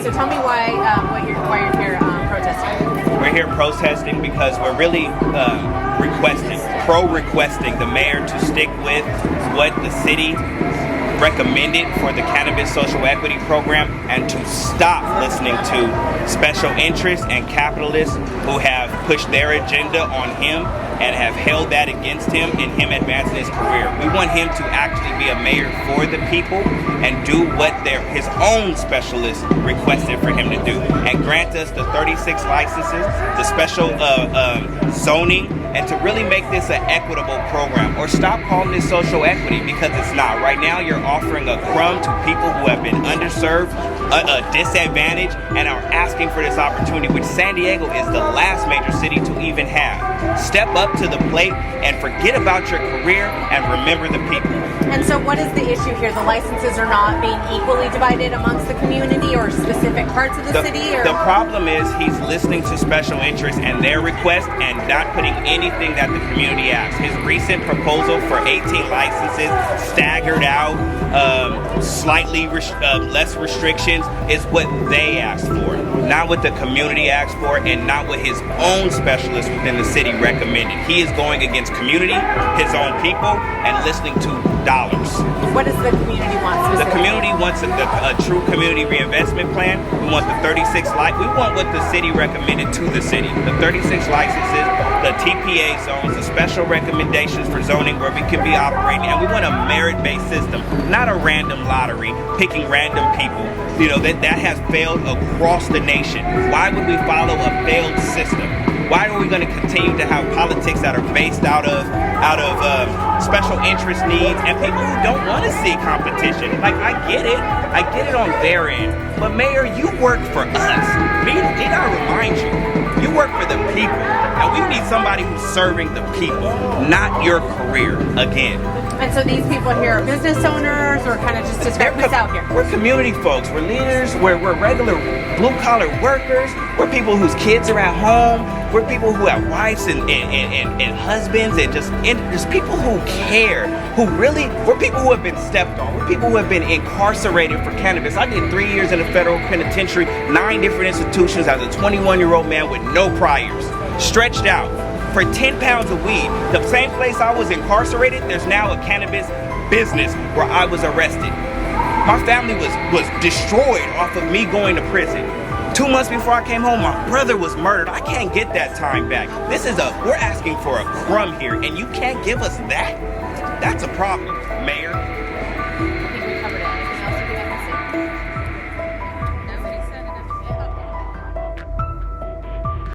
So tell me why you're here protesting. We're here protesting because we're really requesting the mayor to stick with what the city recommended for the Cannabis Social Equity Program and to stop listening to special interests and capitalists who have pushed their agenda on him and have held that against him in him advancing his career. We want him to actually be a mayor for the people and do what his own specialists requested for him to do and grant us the 36 licenses, the special zoning, and to really make this an equitable program, or stop calling this social equity, because it's not. Right now you're offering a crumb to people who have been underserved, disadvantaged, and are asking for this opportunity, which San Diego is the last major city to even have. Step up to the plate and forget about your career and remember the people. And so what is the issue here? The licenses are not being equally divided amongst the community or specific parts of the city? Or? The problem is he's listening to special interests and their requests and not putting anything that the community asks. His recent proposal for 18 licenses, staggered out, slightly less restrictions, is what they asked for, not what the community asked for, and not what his own specialists within the city recommended. He is going against community, his own people, and listening to dollars. What does the community want specifically? The community wants a true community reinvestment plan. We want the 36 we want what the city recommended to the city. The 36 licenses, the TPA zones, the special recommendations for zoning where we can be operating, and we want a merit-based system, not a random lottery picking random people. You know, that has failed across the nation. Why would we follow a failed system? Why are we going to continue to have politics that are based out of special interest needs and people who don't want to see competition? Like, I get it on their end, but Mayor, you work for us. Need I remind you, you work for the people, and we need somebody who's serving the people, not your career again. And so these people here are business owners, or kind of just describe who's out here? We're community folks. We're leaders. We're regular blue-collar workers. We're people whose kids are at home. We're people who have wives and husbands, and just people who care, we're people who have been stepped on. We're people who have been incarcerated for cannabis. I did 3 years in a federal penitentiary, 9 different institutions as a 21-year-old man with no priors, stretched out for 10 pounds of weed. The same place I was incarcerated, there's now a cannabis business where I was arrested. My family was destroyed off of me going to prison. 2 months before I came home, my brother was murdered. I can't get that time back. We're asking for a crumb here, and you can't give us that? That's a problem, Mayor.